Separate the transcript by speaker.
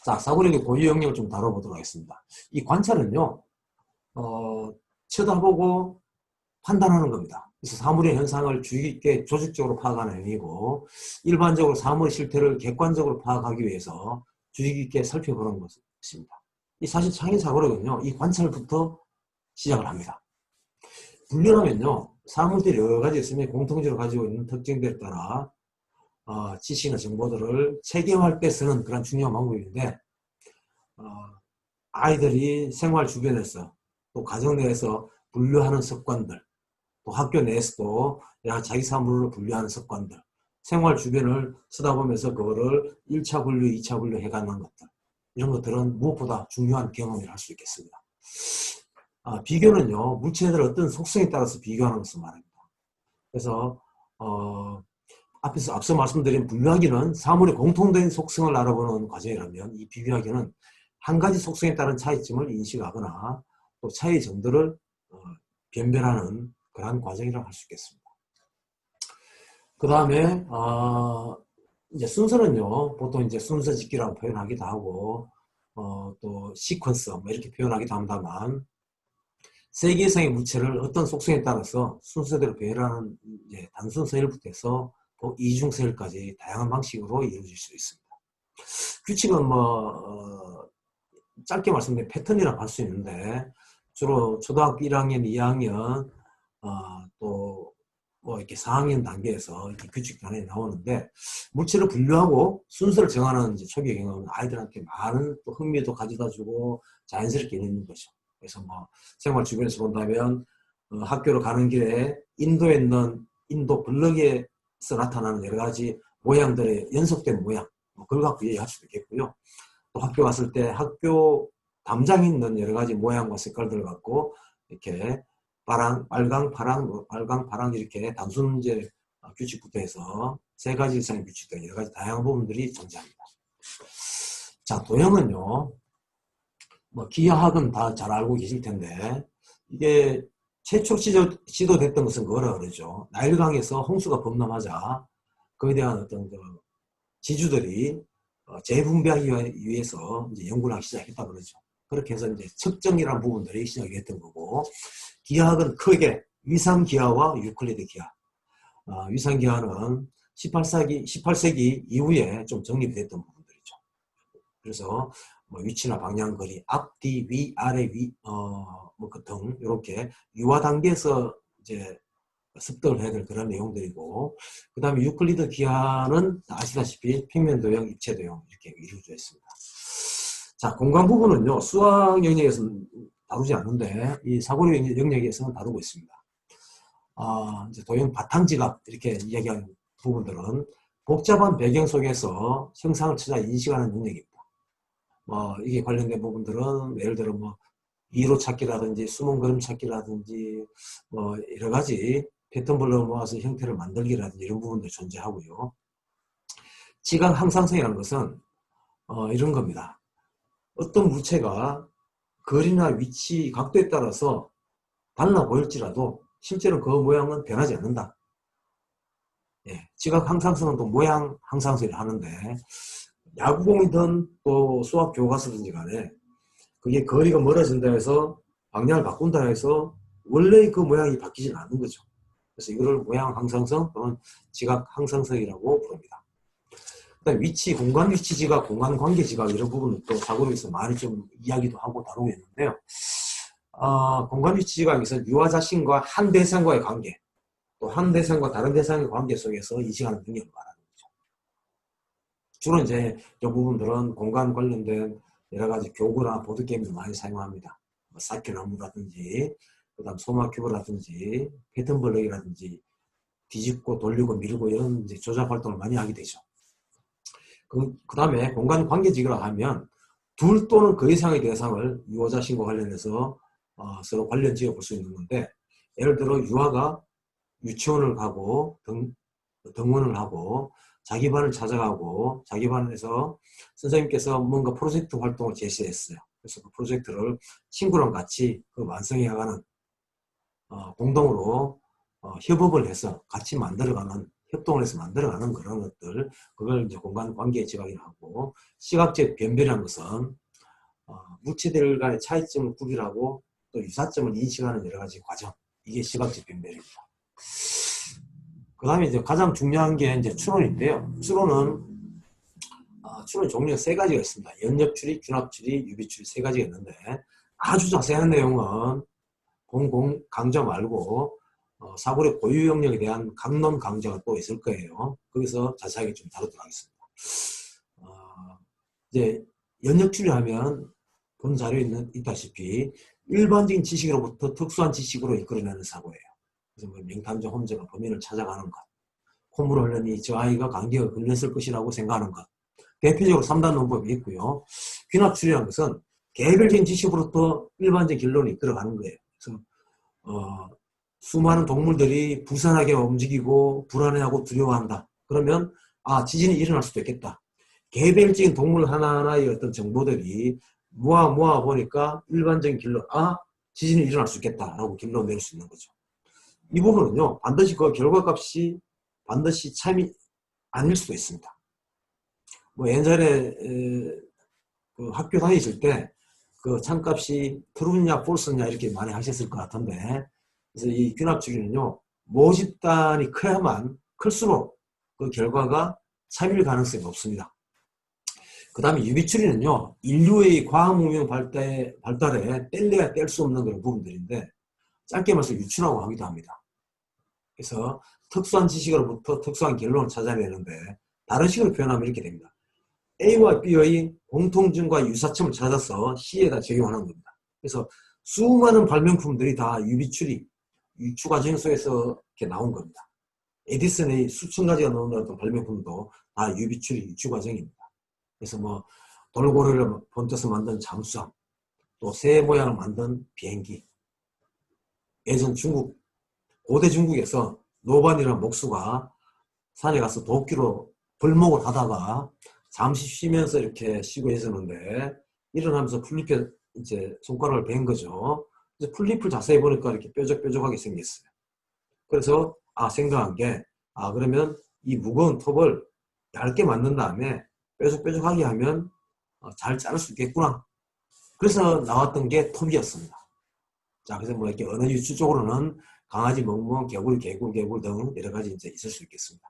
Speaker 1: 자, 사고력의 고유 영역을 좀 다뤄보도록 하겠습니다. 이 관찰은요, 쳐다보고 판단하는 겁니다. 그래서 사물의 현상을 주의 깊게 조직적으로 파악하는 행위고, 일반적으로 사물의 실태를 객관적으로 파악하기 위해서 주의 깊게 살펴보는 것입니다. 이 사실 창의 사고력은요, 이 관찰부터 시작을 합니다. 분류하면요, 사물들이 여러 가지 있으면 공통적으로 가지고 있는 특징들에 따라 지식이나 정보들을 체계화할 때 쓰는 그런 중요한 방법인데, 아이들이 생활 주변에서 또 가정 내에서 분류하는 습관들, 또 학교 내에서도 자기 사물을 분류하는 습관들, 생활 주변을 쳐다보면서 그거를 1차 분류, 2차 분류 해가는 것들, 이런 것들은 무엇보다 중요한 경험이라 할 수 있겠습니다. 비교는요, 물체들 어떤 속성에 따라서 비교하는 것을 말합니다. 그래서 앞서 말씀드린 분류하기는 사물의 공통된 속성을 알아보는 과정이라면, 이 비교하기는 한 가지 속성에 따른 차이점을 인식하거나 또 차이 정도를 변별하는 그러한 과정이라고 할 수 있겠습니다. 그 다음에 이제 순서는요, 보통 이제 순서 짓기라고 표현하기도 하고 또 시퀀서 뭐 이렇게 표현하기도 합니다만, 세 개 이상의 물체를 어떤 속성에 따라서 순서대로 배열하는 단순 서열부터 해서 이중 서열까지 다양한 방식으로 이루어질 수 있습니다. 규칙은 짧게 말씀드리면 패턴이라고 할 수 있는데, 주로 초등학교 1학년, 2학년, 또 이렇게 4학년 단계에서 이렇게 규칙 단에 나오는데, 물체를 분류하고 순서를 정하는 초기 경험은 아이들한테 많은 또 흥미도 가져다주고 자연스럽게 있는 거죠. 그래서 생활 주변에서 본다면 학교로 가는 길에 인도에 있는 인도 블럭에서 나타나는 여러 가지 모양들의 연속된 모양, 그걸 갖고 이해할 수도 있겠고요. 또 학교 갔을 때 학교 담장에 있는 여러 가지 모양과 색깔들을 갖고 이렇게 빨강, 파랑 이렇게 단순 문제 규칙부터 해서 세 가지 이상의 규칙 등 여러 가지 다양한 부분들이 존재합니다. 자, 도형은요, 기하학은 다 잘 알고 계실 텐데, 이게 최초 시도됐던 것은 그거라 그러죠. 나일강에서 홍수가 범람하자 그에 대한 어떤 지주들이 재분배하기 위해서 이제 연구를 하기 시작했다 그러죠. 그렇게 해서 이제 측정이라는 부분들이 시작이 됐던 거고, 기하학은 크게 위상기하와 유클리드 기하. 위상기하는 18세기 이후에 좀 정립이 됐던 부분들이죠. 그래서 위치나 방향, 거리, 앞, 뒤, 위, 아래, 위, 그 등 이렇게 유화 단계에서 이제 습득을 해야 될 그런 내용들이고, 그 다음에 유클리드 기하는 아시다시피 평면 도형, 입체 도형 이렇게 이루어져 있습니다. 자, 공간 부분은요, 수학 영역에서는 다루지 않는데 이 사고력 영역에서는 다루고 있습니다. 이제 도형 바탕지각 이렇게 이야기하는 부분들은 복잡한 배경 속에서 형상을 찾아 인식하는 능력입니다. 이게 관련된 부분들은 예를 들어 이로 찾기라든지 숨은 그림 찾기라든지 여러 가지 패턴별로 모아서 형태를 만들기라든지 이런 부분도 존재하고요. 지각 항상성이라는 것은 이런 겁니다. 어떤 물체가 거리나 위치, 각도에 따라서 달라 보일지라도 실제로 그 모양은 변하지 않는다. 예, 지각 항상성은 또 모양 항상성을 하는데, 야구공이든 또 수학 교과서든지 간에 그게 거리가 멀어진다 해서 방향을 바꾼다 해서 원래 그 모양이 바뀌지는 않는 거죠. 그래서 이거를 모양 항상성 또는 지각 항상성이라고 부릅니다. 그다음 위치, 공간 위치 지각, 공간 관계 지각 이런 부분은 또 사고력에서 많이 좀 이야기도 하고 다루고 있는데요. 공간 위치 지각에서 유아 자신과 한 대상과의 관계, 또 한 대상과 다른 대상의 관계 속에서 인식하는 능력을 말하는 거죠. 주로 이제 이 부분들은 공간 관련된 여러 가지 교구나 보드게임을 많이 사용합니다. 쌓기나무라든지, 그 다음 소마큐브라든지, 패턴 블럭이라든지, 뒤집고 돌리고 밀고 이런 이제 조작 활동을 많이 하게 되죠. 그 다음에 공간 관계지각을 하면 둘 또는 그 이상의 대상을 유아자신과 관련해서 서로 관련 지어 볼 수 있는 건데, 예를 들어 유아가 유치원을 가고 등원을 하고 자기 반을 찾아가고 자기 반에서 선생님께서 뭔가 프로젝트 활동을 제시했어요. 그래서 그 프로젝트를 친구랑 같이 완성해가는 공동으로 협업을 해서 같이 만들어가는 협동을 해서 만들어가는 그런 것들, 그걸 이제 공간 관계 지각이라고 하고, 시각적 변별이라는 것은 물체들 간의 차이점을 구별하고 또 유사점을 인식하는 여러 가지 과정, 이게 시각적 변별입니다. 그 다음에 이제 가장 중요한 게 이제 추론인데요. 추론은 종류가 세 가지가 있습니다. 연nhập 추리, 균합 추리, 유비 추리 세 가지가 있는데, 아주 자세한 내용은 강좌 말고 사고의 고유 영역에 대한 강론 강좌가 또 있을 거예요. 거기서 자세하게 좀 다루도록 하겠습니다. 이제 연역 추리하면 본 자료에 있다시피 일반적인 지식으로부터 특수한 지식으로 이끌어내는 사고예요. 그래서 뭐 명탐정 홈즈가 범인을 찾아가는 것, 콧물 흘러니 저 아이가 감기가 걸렸을 것이라고 생각하는 것, 대표적으로 3단 논법이 있고요. 균합 추리라는 것은 개별적인 지식으로부터 일반적인 결론이 이끌어가는 거예요. 그래서 수많은 동물들이 부산하게 움직이고 불안해하고 두려워한다. 그러면 지진이 일어날 수도 있겠다. 개별적인 동물 하나하나의 어떤 정보들이 모아 보니까 일반적인 결론, 지진이 일어날 수 있겠다라고 결론을 내릴 수 있는 거죠. 이 부분은요, 반드시 그 결과값이 반드시 참이 아닐 수도 있습니다. 뭐 옛날에 그 학교 다니실 때 그 참값이 트루냐 폴스냐 이렇게 많이 하셨을 것 같은데, 그래서 이 균합 추리는요, 모집단이 커야만 클수록 그 결과가 참일 가능성이 높습니다. 그 다음에 유비 추리는요, 인류의 과학 문명 발달에 뗄래야 뗄 수 없는 그런 부분들인데, 짧게 말해서 유추라고 하기도 합니다. 그래서 특수한 지식으로부터 특수한 결론을 찾아내는데, 다른 식으로 표현하면 이렇게 됩니다. A와 B의 공통점과 유사점을 찾아서 C에다 적용하는 겁니다. 그래서 수많은 발명품들이 다 유비추리, 유추 과정 속에서 이렇게 나온 겁니다. 에디슨의 수천 가지가 나오는 어떤 발명품도 다 유비추리, 유추 과정입니다. 그래서 뭐 돌고래를 번져서 만든 잠수함, 또 새 모양을 만든 비행기. 예전 고대 중국에서 노반이라는 목수가 산에 가서 도끼로 벌목을 하다가 잠시 쉬면서 이렇게 쉬고 있었는데, 일어나면서 풀잎에 이제 손가락을 벤 거죠. 그래서 풀잎을 자세히 보니까 이렇게 뾰족뾰족하게 생겼어요. 그래서 생각한 게 그러면 이 무거운 톱을 얇게 만든 다음에 뾰족뾰족하게 하면 잘 자를 수 있겠구나. 그래서 나왔던 게 톱이었습니다. 자, 그래서 뭐 이렇게 어느 유추 쪽으로는 강아지 멍멍, 개구리, 개굴 등 여러 가지 이제 있을 수 있겠습니다.